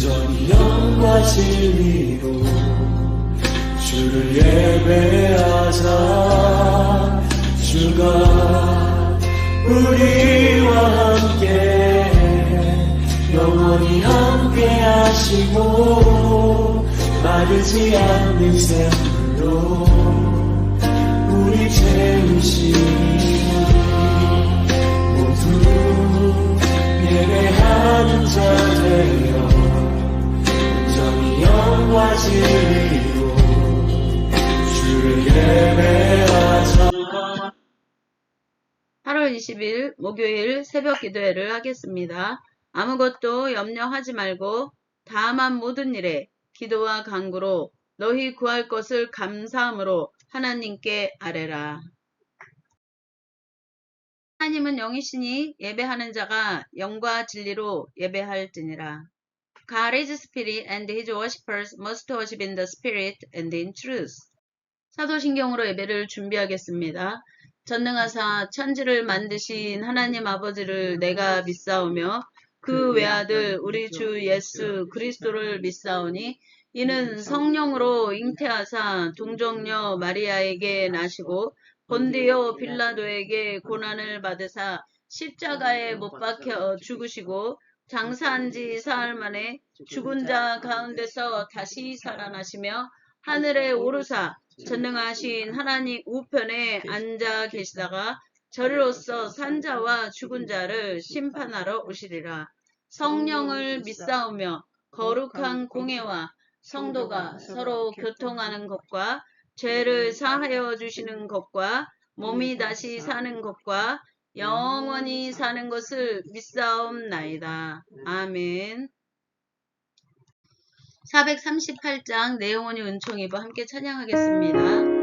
온전히 영과 진리로 주를 예배하자. 주가 우리와 함께 영원히 함께 하시고 마르지 않는 샘물로 우리 채우시니 모두 예배하는 자 되어 온전히 영과 진리로 주를 예배하자. 8월 20일 목요일 새벽 기도회를 하겠습니다. 아무것도 염려하지 말고 다만 모든 일에 기도와 간구로 너희 구할 것을 감사함으로 하나님께 아뢰라. 하나님은 영이시니 예배하는 자가 영과 진리로 예배할지니라. God is spirit and his worshippers must worship in the spirit and in truth. 사도신경으로 예배를 준비하겠습니다. 전능하사 천지를 만드신 하나님 아버지를 내가 믿사오며 그 외아들 우리 주 예수 그리스도를 믿사오니 이는 성령으로 잉태하사 동정녀 마리아에게 나시고 본디오 빌라도에게 고난을 받으사 십자가에 못 박혀 죽으시고 장사한 지 사흘 만에 죽은 자 가운데서 다시 살아나시며 하늘에 오르사 전능하신 하나님 우편에 앉아 계시다가 저리로서 산자와 죽은 자를 심판하러 오시리라. 성령을 믿사오며 거룩한 공예와 성도가 서로 교통하는 것과 죄를 사하여 주시는 것과 몸이 다시 사는 것과 영원히 사는 것을 믿사옵나이다. 아멘. 438장 내용원이 은총이부 함께 찬양하겠습니다.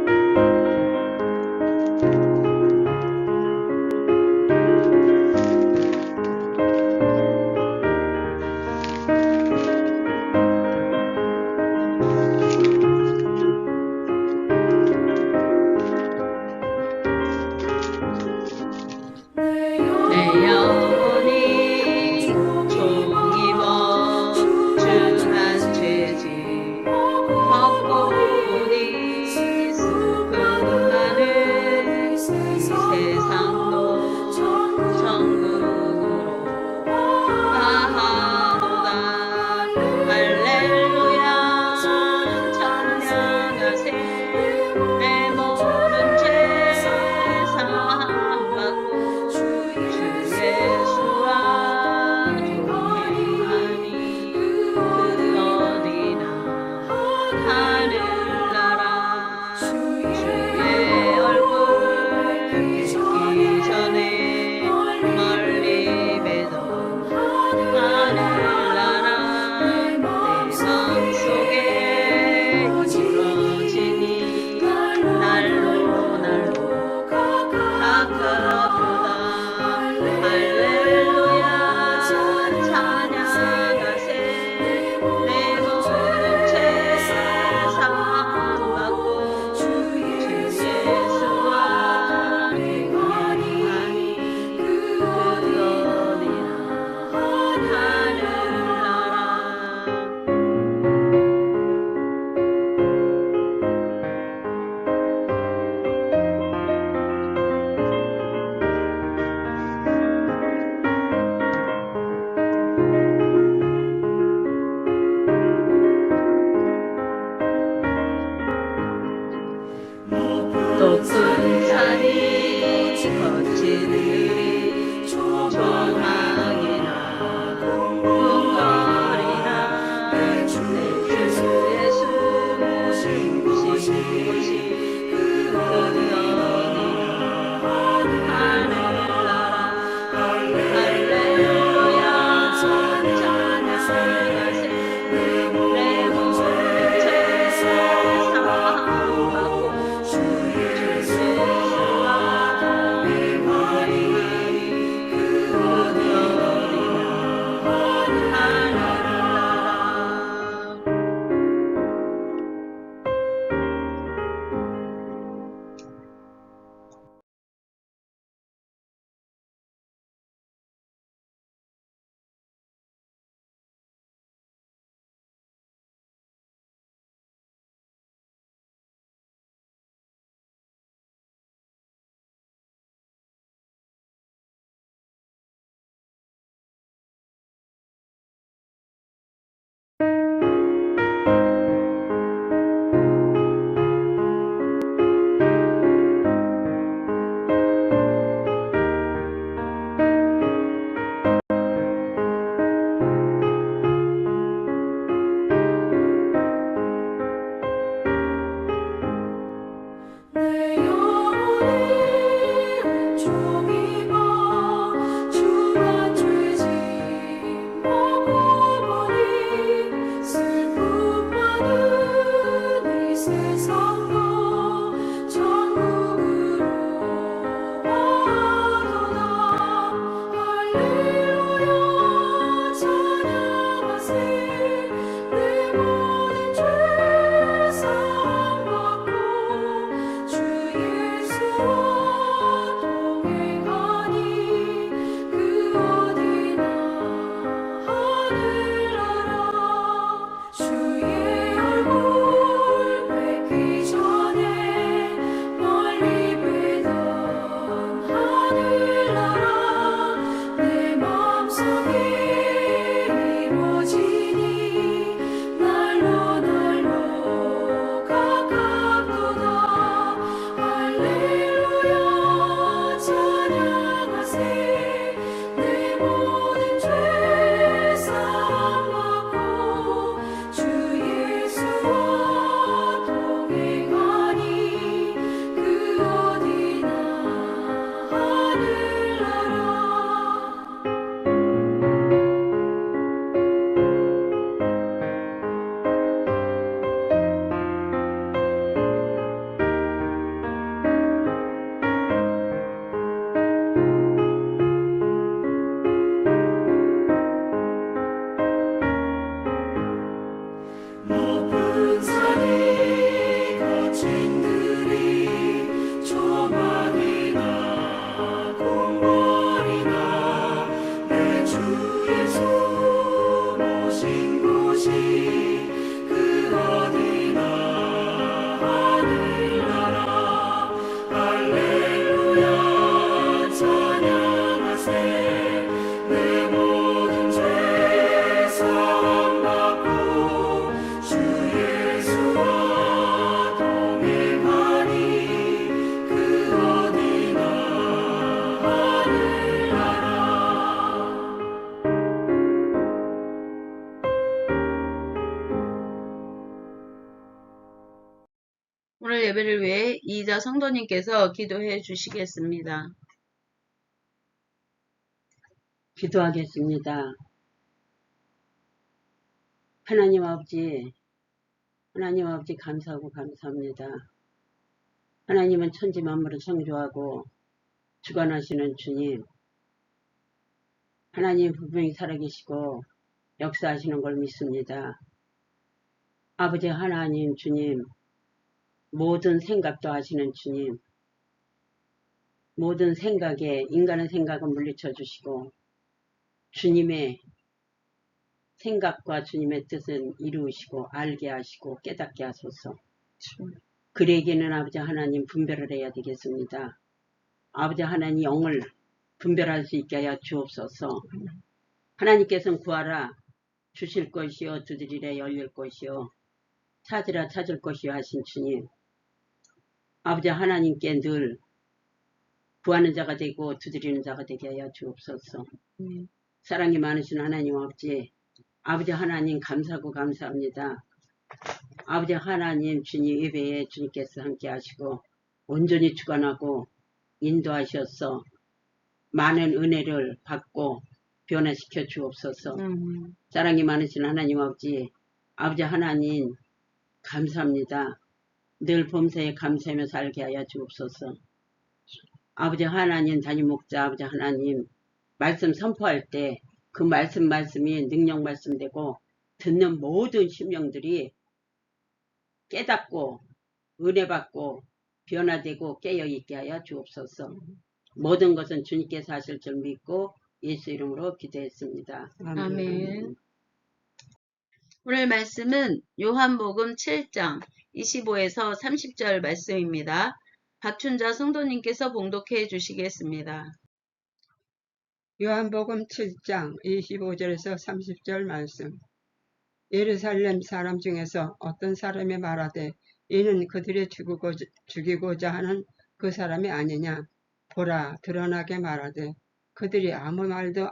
곳이 그 어디나 하늘나라 할렐루야 찬양하세 내 모든 죄 사함받고 주 예수와 동행하니 그 어디나 하늘나라. 오늘 예배를 위해 이자 성도님께서 기도해 주시겠습니다. 기도하겠습니다. 하나님 아버지 감사하고 감사합니다. 하나님은 천지 만물을 창조하고 주관하시는 주님, 하나님 분명히 살아계시고 역사하시는 걸 믿습니다. 아버지 하나님 주님, 모든 생각도 하시는 주님, 모든 생각에 인간의 생각은 물리쳐 주시고 주님의 생각과 주님의 뜻은 이루시고 알게 하시고 깨닫게 하소서. 그에게는 아버지 하나님 분별을 해야 되겠습니다. 아버지 하나님 영을 분별할 수 있게 하여 주옵소서. 하나님께서는 구하라 주실 것이요 두드리라 열릴 것이요 찾으라 찾을 것이요 하신 주님, 아버지 하나님께 늘 구하는 자가 되고 두드리는 자가 되게 하여 주옵소서. 사랑이 많으신 하나님 아버지 하나님 감사하고 감사합니다. 아버지 하나님 주님 예배에 주님께서 함께 하시고 온전히 주관하고 인도하셔서 많은 은혜를 받고 변화시켜 주옵소서. 사랑이 많으신 하나님 아버지 하나님 감사합니다. 늘 범사에 감사하며 살게 하여 주옵소서. 아버지 하나님 담임 목자 아버지 하나님 말씀 선포할 때 그 말씀이 능력 말씀되고 듣는 모든 심령들이 깨닫고 은혜 받고 변화되고 깨어있게 하여 주옵소서. 모든 것은 주님께서 하실 줄 믿고 예수 이름으로 기도했습니다. 아멘. 오늘 말씀은 요한복음 7장 25에서 30절 말씀입니다. 박춘자 성도님께서 봉독해 주시겠습니다. 요한복음 7장 25절에서 30절 말씀. 예루살렘 사람 중에서 어떤 사람이 말하되 이는 그들이 죽이고자 하는 그 사람이 아니냐. 보라 드러나게 말하되 그들이 아무 말도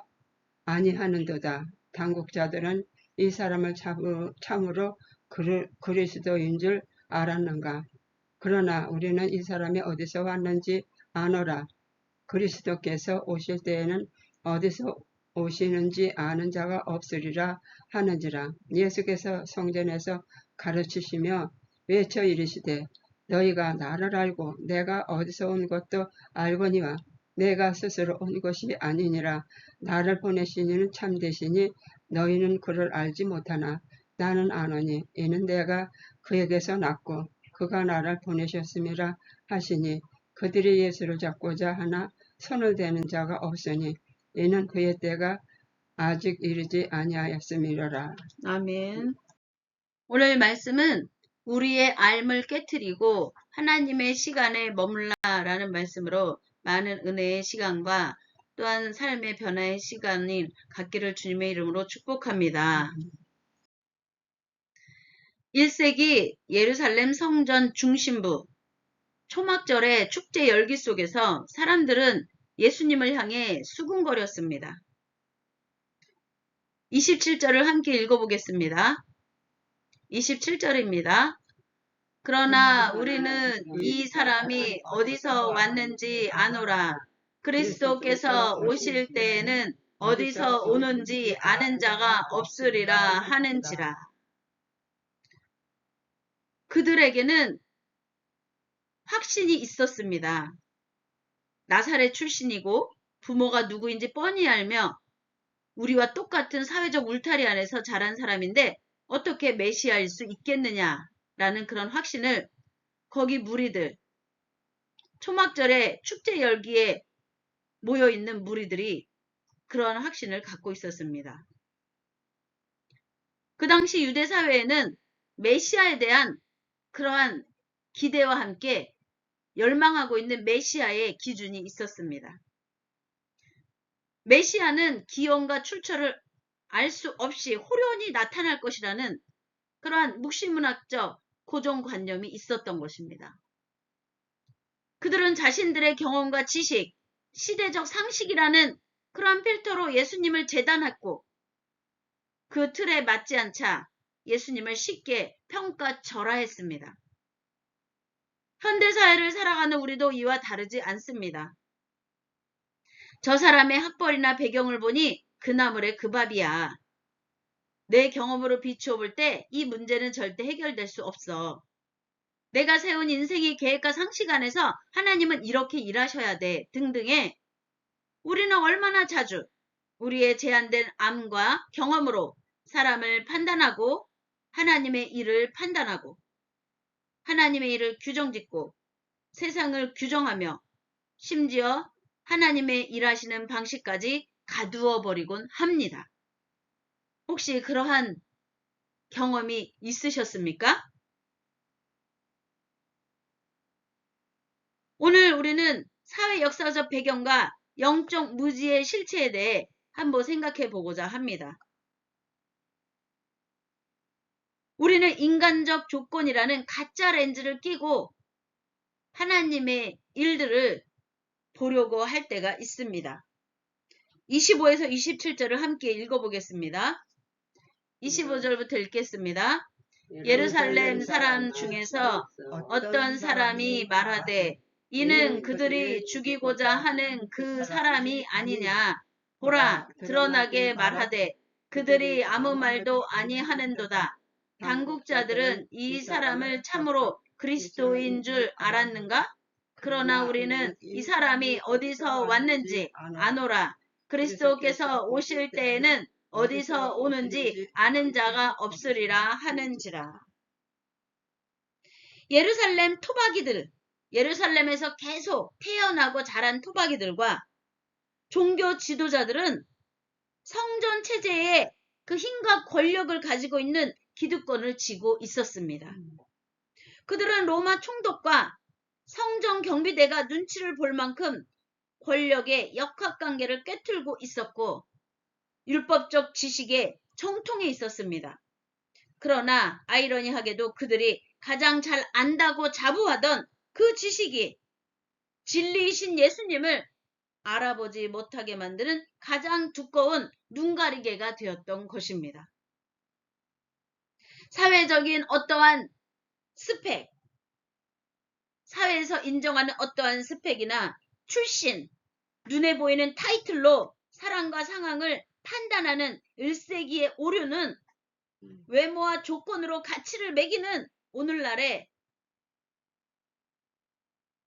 아니하는도다. 당국자들은 이 사람을 참으로 그리스도인 줄 알았는가. 그러나 우리는 이 사람이 어디서 왔는지 아노라. 그리스도께서 오실 때에는 어디서 오시는지 아는 자가 없으리라 하는지라. 예수께서 성전에서 가르치시며 외쳐 이르시되 너희가 나를 알고 내가 어디서 온 것도 알거니와 내가 스스로 온 것이 아니니라. 나를 보내신 이는 참되시니 너희는 그를 알지 못하나 나는 아노니 이는 내가 그에게서 났고 그가 나를 보내셨음이라 하시니 그들이 예수를 잡고자 하나 손을 대는 자가 없으니 이는 그의 때가 아직 이르지 아니하였음이로라. 아멘. 오늘 말씀은 우리의 앓음을 깨트리고 하나님의 시간에 머물라라는 말씀으로 많은 은혜의 시간과 또한 삶의 변화의 시간이 갖기를 주님의 이름으로 축복합니다. 1세기 예루살렘 성전 중심부 초막절의 축제 열기 속에서 사람들은 예수님을 향해 수군거렸습니다. 27절을 함께 읽어보겠습니다. 27절입니다. 그러나 우리는 이 사람이 어디서 왔는지 아노라. 그리스도께서 오실 때에는 어디서 오는지 아는 자가 없으리라 하는지라. 그들에게는 확신이 있었습니다. 나사렛 출신이고 부모가 누구인지 뻔히 알며 우리와 똑같은 사회적 울타리 안에서 자란 사람인데 어떻게 메시아일 수 있겠느냐라는 그런 확신을 거기 무리들, 초막절에 축제 열기에 모여있는 무리들이 그런 확신을 갖고 있었습니다. 그 당시 유대 사회에는 메시아에 대한 그러한 기대와 함께 열망하고 있는 메시아의 기준이 있었습니다. 메시아는 기원과 출처를 알 수 없이 호련히 나타날 것이라는 그러한 묵시문학적 고정관념이 있었던 것입니다. 그들은 자신들의 경험과 지식, 시대적 상식이라는 그러한 필터로 예수님을 재단했고 그 틀에 맞지 않자 예수님을 쉽게 평가절하했습니다. 현대사회를 살아가는 우리도 이와 다르지 않습니다. 저 사람의 학벌이나 배경을 보니 그 나물에 그 밥이야. 내 경험으로 비추어 볼 때 이 문제는 절대 해결될 수 없어. 내가 세운 인생의 계획과 상식 안에서 하나님은 이렇게 일하셔야 돼 등등의 우리는 얼마나 자주 우리의 제한된 암과 경험으로 사람을 판단하고 하나님의 일을 판단하고 하나님의 일을 규정짓고 세상을 규정하며 심지어 하나님의 일하시는 방식까지 가두어 버리곤 합니다. 혹시 그러한 경험이 있으셨습니까? 오늘 우리는 사회 역사적 배경과 영적 무지의 실체에 대해 한번 생각해 보고자 합니다. 우리는 인간적 조건이라는 가짜 렌즈를 끼고 하나님의 일들을 보려고 할 때가 있습니다. 25에서 27절을 함께 읽어보겠습니다. 25절부터 읽겠습니다. 예루살렘 사람 중에서 어떤 사람이 말하되 이는 그들이 죽이고자 하는 그 사람이 아니냐. 보라, 드러나게 말하되 그들이 아무 말도 아니하는도다. 당국자들은 이 사람을 참으로 그리스도인 줄 알았는가? 그러나 우리는 이 사람이 어디서 왔는지 아노라. 그리스도께서 오실 때에는 어디서 오는지 아는 자가 없으리라 하는지라. 예루살렘 토박이들, 예루살렘에서 계속 태어나고 자란 토박이들과 종교 지도자들은 성전 체제에 그 힘과 권력을 가지고 있는 기득권을 쥐고 있었습니다. 그들은 로마 총독과 성전 경비대가 눈치를 볼 만큼 권력의 역학관계를 꿰뚫고 있었고 율법적 지식에 정통해 있었습니다. 그러나 아이러니하게도 그들이 가장 잘 안다고 자부하던 그 지식이 진리이신 예수님을 알아보지 못하게 만드는 가장 두꺼운 눈가리개가 되었던 것입니다. 사회적인 어떠한 스펙, 사회에서 인정하는 어떠한 스펙이나 출신, 눈에 보이는 타이틀로 사람과 상황을 판단하는 1세기의 오류는 외모와 조건으로 가치를 매기는 오늘날의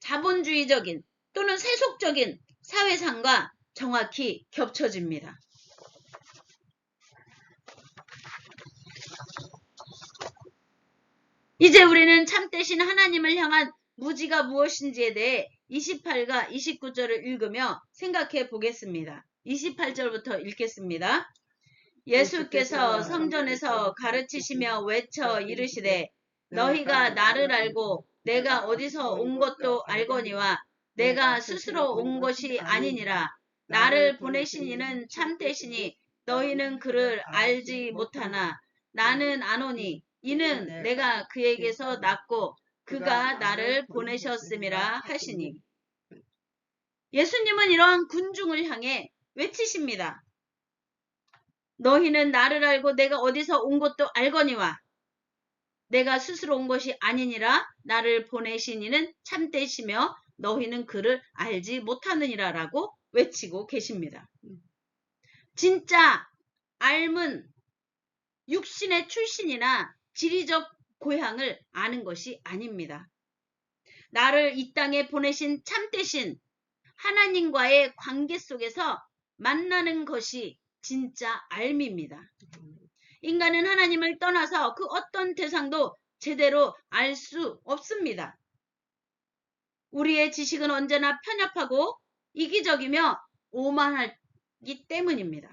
자본주의적인 또는 세속적인 사회상과 정확히 겹쳐집니다. 이제 우리는 참되신 하나님을 향한 무지가 무엇인지에 대해 28과 29절을 읽으며 생각해 보겠습니다. 28절부터 읽겠습니다. 예수께서 성전에서 가르치시며 외쳐 이르시되 너희가 나를 알고 내가 어디서 온 것도 알거니와 내가 스스로 온 것이 아니니라. 나를 보내신 이는 참되시니 너희는 그를 알지 못하나 나는 아노니 이는 내가 그에게서 났고 그가 나를 보내셨음이라 하시니. 예수님은 이러한 군중을 향해 외치십니다. 너희는 나를 알고 내가 어디서 온 것도 알거니와 내가 스스로 온 것이 아니니라. 나를 보내신 이는 참되시며 너희는 그를 알지 못하느니라 라고 외치고 계십니다. 진짜 삶은 육신의 출신이나 지리적 고향을 아는 것이 아닙니다. 나를 이 땅에 보내신 참되신 하나님과의 관계 속에서 만나는 것이 진짜 삶입니다. 인간은 하나님을 떠나서 그 어떤 대상도 제대로 알 수 없습니다. 우리의 지식은 언제나 편협하고 이기적이며 오만하기 때문입니다.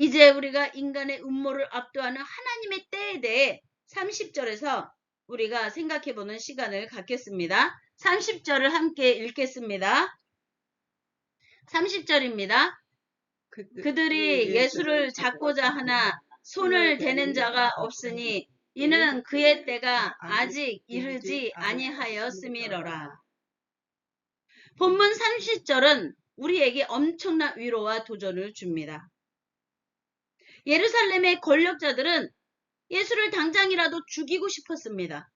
이제 우리가 인간의 음모를 압도하는 하나님의 때에 대해 30절에서 우리가 생각해보는 시간을 갖겠습니다. 30절을 함께 읽겠습니다. 30절입니다. 그들이 예수를 잡고자 하나 손을 대는 자가 없으니 이는 그의 때가 아직 이르지 아니하였음이로라. 본문 30절은 우리에게 엄청난 위로와 도전을 줍니다. 예루살렘의 권력자들은 예수를 당장이라도 죽이고 싶었습니다.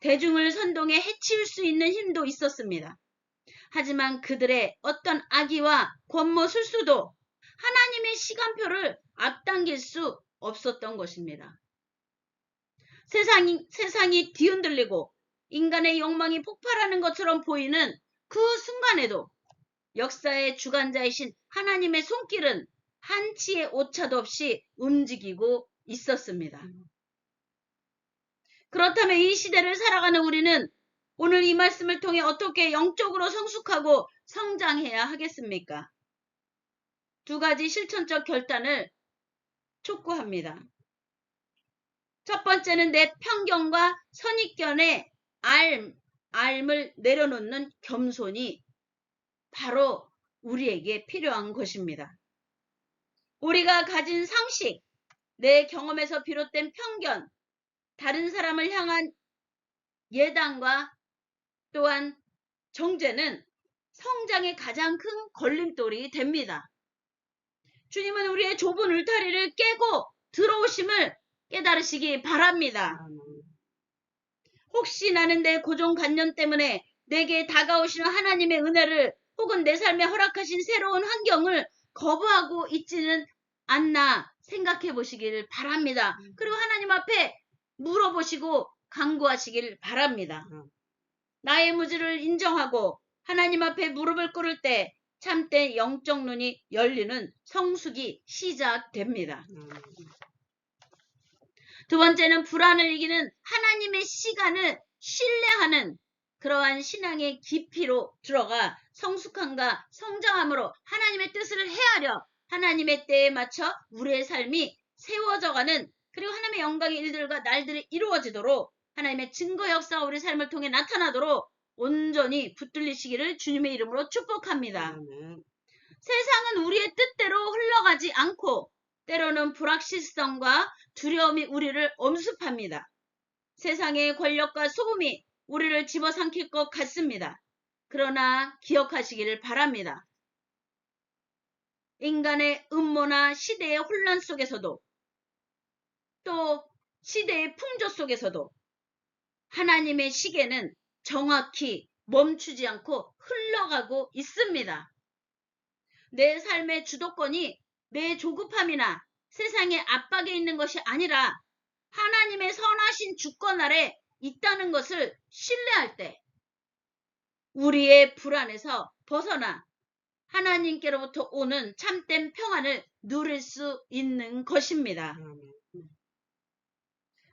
대중을 선동해 해칠 수 있는 힘도 있었습니다. 하지만 그들의 어떤 악의와 권모술수도 하나님의 시간표를 앞당길 수 없었던 것입니다. 세상이 뒤흔들리고 인간의 욕망이 폭발하는 것처럼 보이는 그 순간에도 역사의 주관자이신 하나님의 손길은 한치의 오차도 없이 움직이고 있었습니다. 그렇다면 이 시대를 살아가는 우리는 오늘 이 말씀을 통해 어떻게 영적으로 성숙하고 성장해야 하겠습니까? 두 가지 실천적 결단을 촉구합니다. 첫 번째는 내 편견과 선입견의 앓을 내려놓는 겸손이 바로 우리에게 필요한 것입니다. 우리가 가진 상식, 내 경험에서 비롯된 편견, 다른 사람을 향한 예단과 또한 정죄는 성장의 가장 큰 걸림돌이 됩니다. 주님은 우리의 좁은 울타리를 깨고 들어오심을 깨달으시기 바랍니다. 혹시 나는 내 고정관념 때문에 내게 다가오시는 하나님의 은혜를 혹은 내 삶에 허락하신 새로운 환경을 거부하고 있지는 않나 생각해 보시길 바랍니다. 그리고 하나님 앞에 물어보시고 간구하시길 바랍니다. 나의 무지를 인정하고 하나님 앞에 무릎을 꿇을 때 참된 영적 눈이 열리는 성숙이 시작됩니다. 두 번째는 불안을 이기는 하나님의 시간을 신뢰하는 그러한 신앙의 깊이로 들어가 성숙함과 성장함으로 하나님의 뜻을 헤아려 하나님의 때에 맞춰 우리의 삶이 세워져가는, 그리고 하나님의 영광의 일들과 날들이 이루어지도록 하나님의 증거 역사가 우리 삶을 통해 나타나도록 온전히 붙들리시기를 주님의 이름으로 축복합니다. 세상은 우리의 뜻대로 흘러가지 않고 때로는 불확실성과 두려움이 우리를 엄습합니다. 세상의 권력과 소금이 우리를 집어삼킬 것 같습니다. 그러나 기억하시기를 바랍니다. 인간의 음모나 시대의 혼란 속에서도 또 시대의 풍조 속에서도 하나님의 시계는 정확히 멈추지 않고 흘러가고 있습니다. 내 삶의 주도권이 내 조급함이나 세상의 압박에 있는 것이 아니라 하나님의 선하신 주권 아래 있다는 것을 신뢰할 때 우리의 불안에서 벗어나 하나님께로부터 오는 참된 평안을 누릴 수 있는 것입니다.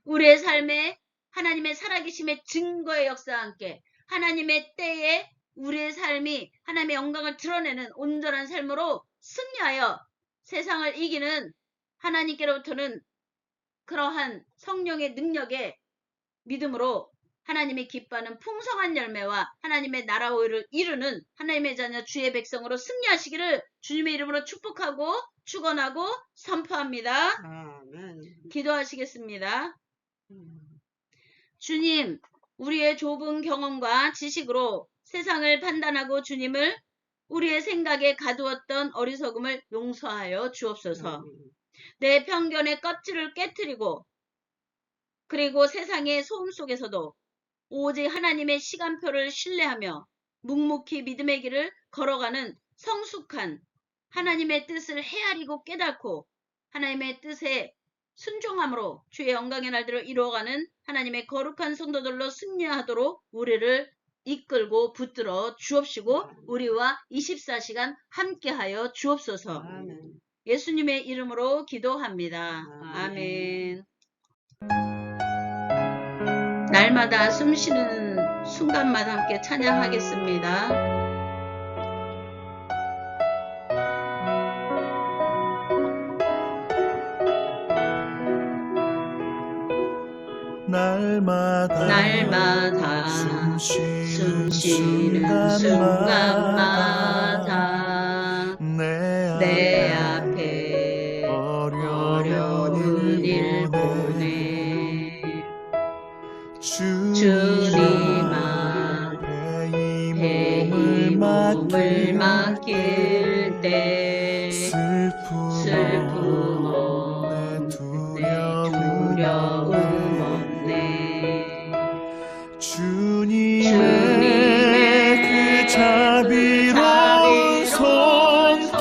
우리의 삶에 하나님의 살아계심의 증거의 역사와 함께 하나님의 때에 우리의 삶이 하나님의 영광을 드러내는 온전한 삶으로 승리하여 세상을 이기는 하나님께로부터는 그러한 성령의 능력에 믿음으로 하나님이 기뻐하는 풍성한 열매와 하나님의 나라 오를 이루는 하나님의 자녀 주의 백성으로 승리하시기를 주님의 이름으로 축복하고 축원하고 선포합니다. 아멘. 기도하시겠습니다. 주님, 우리의 좁은 경험과 지식으로 세상을 판단하고 주님을 우리의 생각에 가두었던 어리석음을 용서하여 주옵소서. 내 편견의 껍질을 깨트리고 그리고 세상의 소음 속에서도 오직 하나님의 시간표를 신뢰하며 묵묵히 믿음의 길을 걸어가는 성숙한 하나님의 뜻을 헤아리고 깨닫고 하나님의 뜻에 순종함으로 주의 영광의 날들을 이루어가는 하나님의 거룩한 성도들로 승리하도록 우리를 이끌고 붙들어 주옵시고 우리와 24시간 함께하여 주옵소서. 아멘. 예수님의 이름으로 기도합니다. 아멘. 날마다 숨쉬는 순간마다 함께 찬양하겠습니다. 날마다 숨 쉬는 순간마다 내 앞에 어려운 일 보내 주님한테 이 몸을 맡길 때 슬픔 없네 두려움 없네 주님의 그 자비로운 손길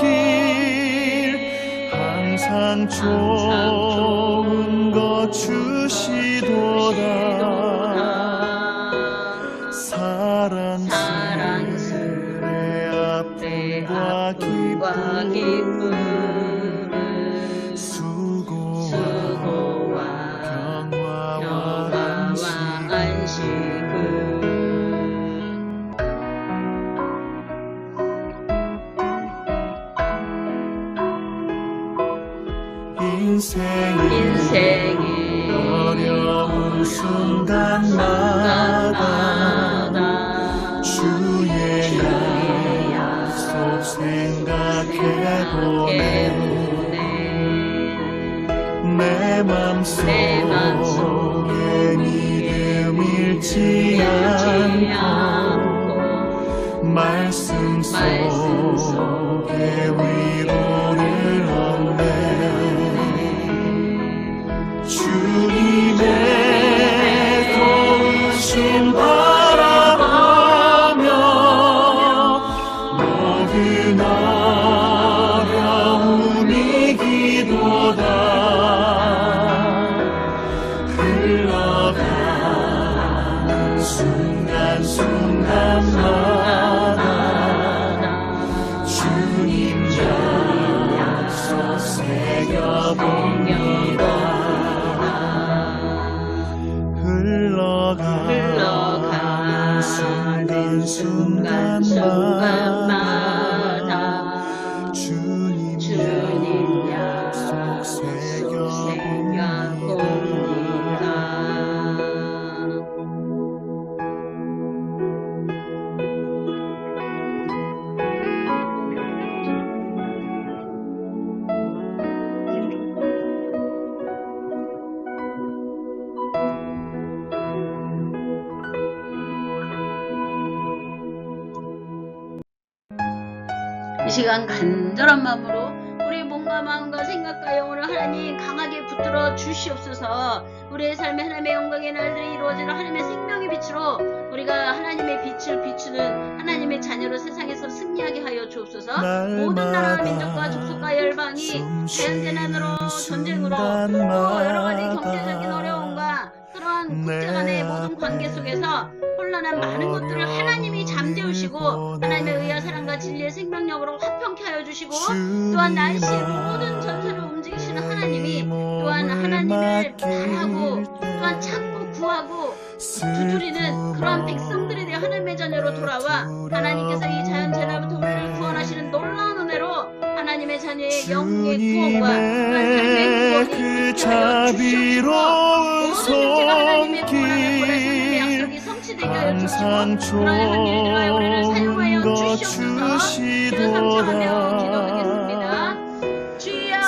항상 좋은 것 주시도다 사랑스레 아픔과 기쁨을 수고와 평화와 안식을 인생의 어려운 순간마다 주의 약속 생각해보네 내 맘속에 믿음 잃지 않고 말씀 속에 위로를 얻네 주님의 도우심 바라보며 모든 어려움 이기도다 흘러가는 순간순간마다 주님 약속 새겨봅니다 흘러가는 순간순간마다 주님 약속 새겨봅니다 이 시간 간절한 마음으로 우리 몸과 마음과 생각과 영혼을 하나님 강하게 붙들어 주시옵소서. 우리의 삶에 하나님의 영광의 날들이 이루어지는 하나님의 생명의 빛으로 우리가 하나님의 빛을 비추는 하나님의 자녀로 세상에서 승리하게 하여 주옵소서. 모든 나라와 민족과 족속과 열방이 자연재난으로 전쟁으로 또 여러가지 경제적인 어려움과 그러한 국제간의 모든 관계 속에서 혼란한 많은 것들을 하나님이 잠재우시고 하나님의 의와 사랑과 진리의 생명력으로 화평케 하여 주시고 또한 날씨의 모든 전세를 움직이시는 하나님이 또한 하나님을 바라고 또한 찾고 구하고 두드리는 그러한 백성들에 대해 하나님의 자녀로 돌아와 하나님께서 이 자연재난부터 우리를 구원하시는 놀라운 은혜로 하나님의 자녀의 영의 구원과 또한 삶의 구원이 자비로운 손길 성취되게 하여 주시고 그러한 일들을 하여 우리를 사용하여 주시옵소서. 기도삼청하며 기도하겠습니다. 주여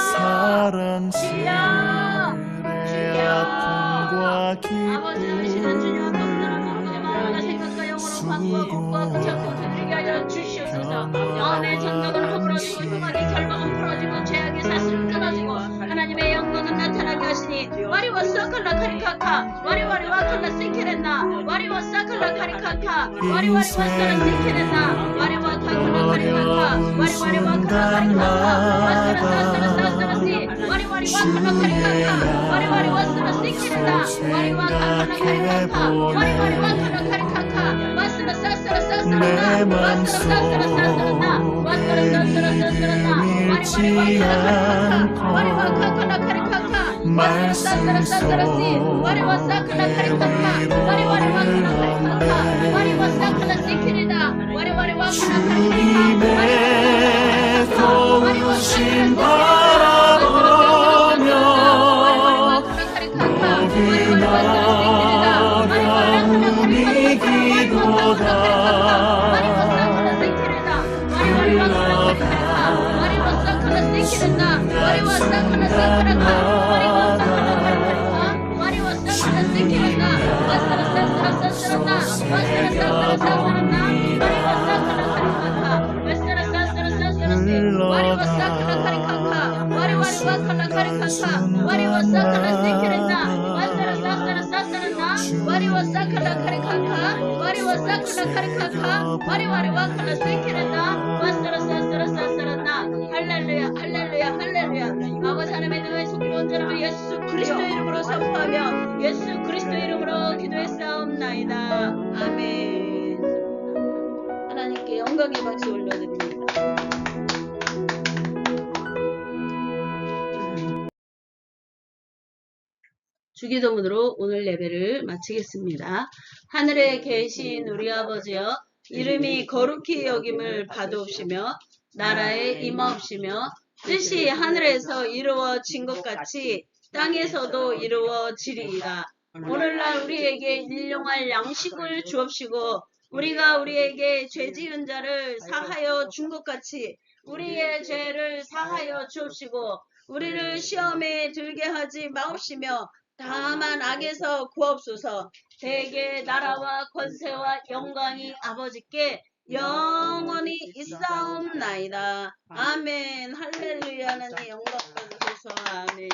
주여 아버지 되시는 주님 앞에 아버지 마음과 생각과 영으로 광과 복과 그창고 두드리게 하여 주시옵소서. 마음의 장벽은 허물어지고 흉악의 결박은 풀어지고 죄악의 사슬은 끊어지고 하나님의 영광은 나타나게 하시니 와리와 사칼라 카리카카 와리와리와 칼라 시케렌나 와리와 사칼라 카리카카 와리와리와 사라 시케렌나 와리와 카칼라 카리카카 와리와리와 칼라 카리카카 와사라 사사라 사사라시 와리와리와 칼라 카리카카 와리와리와 사라 시케렌나 와리와 카칼라 카리카카 와리와리와 칼라 카리카카 와사라 사사라 사사라나 와사라 사사라 사사라나 와사라 사사라 사사라나 와리와리와 칼라 카리카카 와리와 카칼라 카리카카 와사라 사사라 사사라시 와리와 사칼라 카리카카 와리와리와 칼라 카리카카 와리와 사칼라 시키리다 와리와리와 칼라 카리카카 도우심 바라보며 와리와리와 칼라 카리카카 와리와리와 사라 할렐루야, 할렐루야, 할렐루야. 아버지 하나님의 능하신 기본자로 예수 그리스도 이름으로 선포하며 예수 그리스도 이름으로 기도했사옵나이다. 아멘. 하나님께 영광의 박수 올려드립니다. 주기도문으로 오늘 예배를 마치겠습니다. 하늘에 계신 우리 아버지여, 이름이 거룩히 여김을 받으옵시며 나라에 임하옵시며 뜻이 하늘에서 이루어진 것 같이 땅에서도 이루어지리이다. 오늘날 우리에게 일용할 양식을 주옵시고 우리가 우리에게 죄 지은 자를 사하여 준 것 같이 우리의 죄를 사하여 주옵시고 우리를 시험에 들게 하지 마옵시며 다만 악에서 구하옵소서. 대개 나라와 권세와 영광이 아버지께 영원히 있사옵나이다. 아멘. 할렐루야. 하나님 영광 받으소서. 아멘.